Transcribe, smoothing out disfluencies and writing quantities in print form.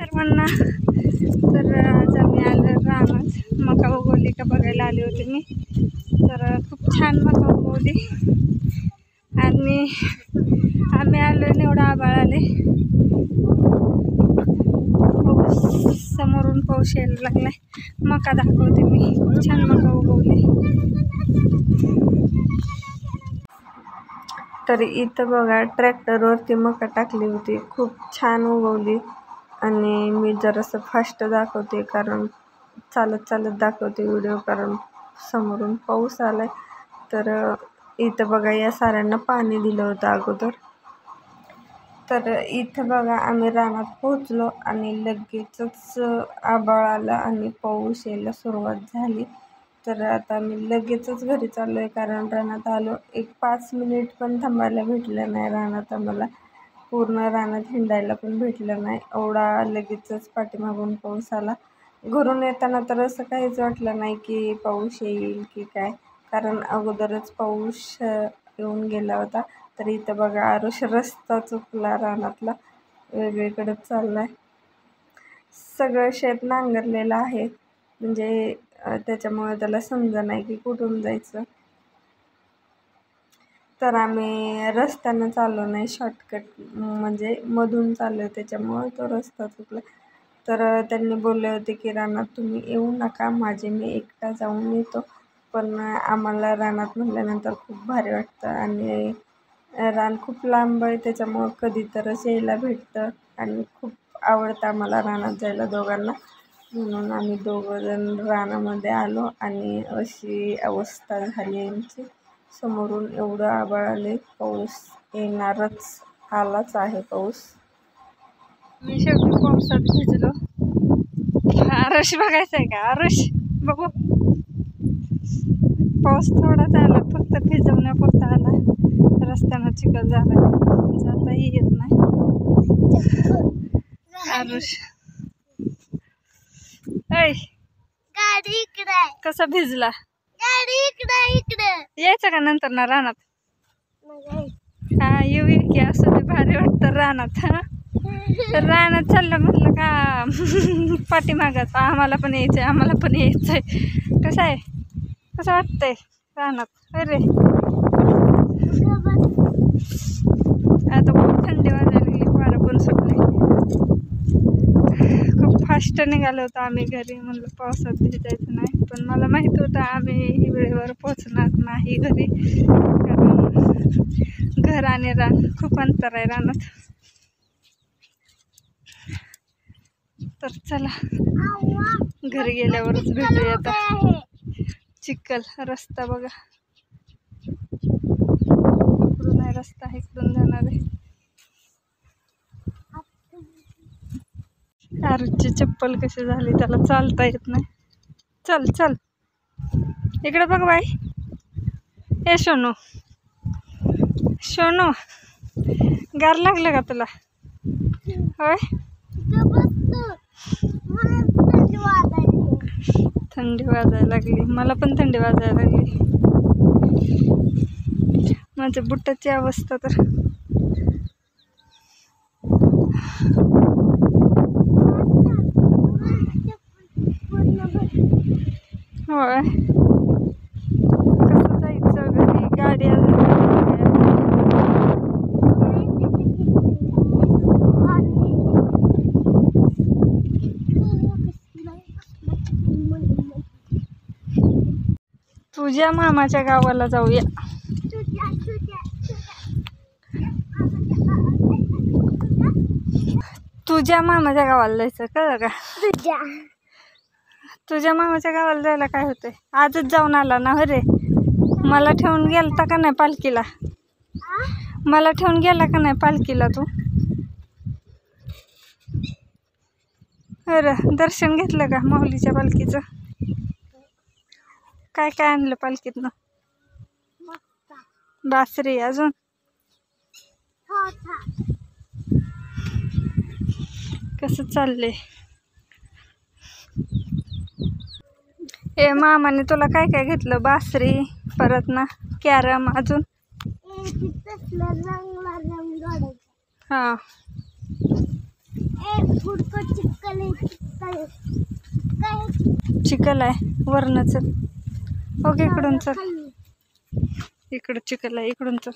सर्वांना. तर आज आम्ही आलो रानात मका उगवली का बघायला आले होते मी. तर खूप छान मका उगवली आणि आम्ही आलो एवढा आभाळ आले. समोरून पाऊस यायला लागलाय. मका दाखवते मी, खूप छान मका उगवली. तर इथं बघा ट्रॅक्टरवरती मका टाकली होती, खूप छान उगवली. आणि मी जरासं फास्ट दाखवते कारण चालत दाखवते व्हिडिओ, कारण समोरून पाऊस आलाय. तर इथं बघा या साऱ्यांना पाणी दिलं होतं अगोदर. तर इथं बघा आम्ही रानात पोहोचलो आणि लगेचच आभाळ आला आणि पाऊस यायला सुरुवात झाली. तर आता मी लगेचच घरी चाललो आहे कारण रानात आलो. एक 5 मिनिट पण थांबायला भेटलं नाही रानात आम्हाला. पूर्ण रानात हिंडायला पण भेटलं नाही, एवढा लगेचच पाठीमागून पाऊस आला. घरून येताना तर असं काहीच वाटलं नाही की पाऊस येईल की काय, कारण अगोदरच पाऊस येऊन गेला होता. तर इथं बघा आरुष रस्ता चुकला रानातला, वेगळीकडे चाललाय. सगळं शेत नांगरलेलं आहे, म्हणजे त्याच्यामुळे त्याला समजा नाही की कुठून जायचं. तर आम्ही रस्त्यानं चाललो नाही, शॉर्टकट म्हणजे मधून चाललो, त्याच्यामुळे तो रस्ता चुकला. तर त्यांनी बोलले होते की रानात तुम्ही येऊ नका, मी एकटा जाऊन येतो. पण आम्हाला रानात म्हटल्यानंतर खूप भारी वाटतं आणि रान खूप लांब आहे, त्याच्यामुळं कधीतरच यायला भेटतं आणि खूप आवडतं आम्हाला रानात जायला दोघांना. म्हणून आम्ही दोघंजण रानामध्ये आलो आणि अशी अवस्था झाली आमची. समोरून एवढं आभाळ आले, पाऊस येणारच, आलाच आहे पाऊस. मी शेवटी पावसात भिजलो. आरुष बघायचं आहे का? आरुष बघू. पाऊस थोडाच आला, फक्त भिजवण्यापुरता आला. रस्त्यानं चिखल झाला, जाताही येत नाही. आरुष ऐ गाडी इकडे, कसा भिजला? गाडी इकडे यायचं का नंतर ना रानात? हा येऊ की, असं ते भारी वाटतं रानात. हा रानात चाललं म्हटलं का पाठीमागाच आम्हाला पण यायचंय. कसं आहे, कसं वाटतंय रानात? अरे आता खूप थंडी वाजायला लागली, वारं पण सुटले. खूप फास्ट निघालो होतो आम्ही घरी, म्हणलं पावसात भिजायचं नाही. पण मला माहित होतं आम्ही वेळेवर पोचणार नाही घरी, कारण घर आणि रान खूप अंतर आहे रानात. तर चला घरी गेल्यावरच भेटूया आता. चिखल रस्ता बघा, इकडून आहे रस्ता, इकडून जाणार आहे. आरुषची चप्पल कशी झाली, त्याला चालता येत नाही. चल इकडे बघ बाई. ए सोनू गार लागलं का तुला? होय, थंडी वाजायला लागली. मला पण थंडी वाजायला लागली. माझ्या बुटाची अवस्था तर होय. कसं जायचं घरी? गाडी तुझ्या मामाच्या गावाला जाऊया. तुझ्या मामाच्या गावाला जायचं, कळलं का? तुझ्या मामाच्या गावाला जायला काय होतंय? आजच जाऊन आला ना रे. मला ठेवून गेलता का नाही पालखीला? मला ठेवून गेला का नाही पालखीला तू? अरे दर्शन घेतलं का माऊलीच्या पालखीचं? काय काय आणलं पालखीतनं? बासरी, अजून कसं चाललंय? ए मामाने तुला काय काय घेतलं? बासरी, परत ना कॅरम, अजून हा चिखल आहे वरनं चल. ओके इकडून चल. इकडं चिखल आहे इकडून चल.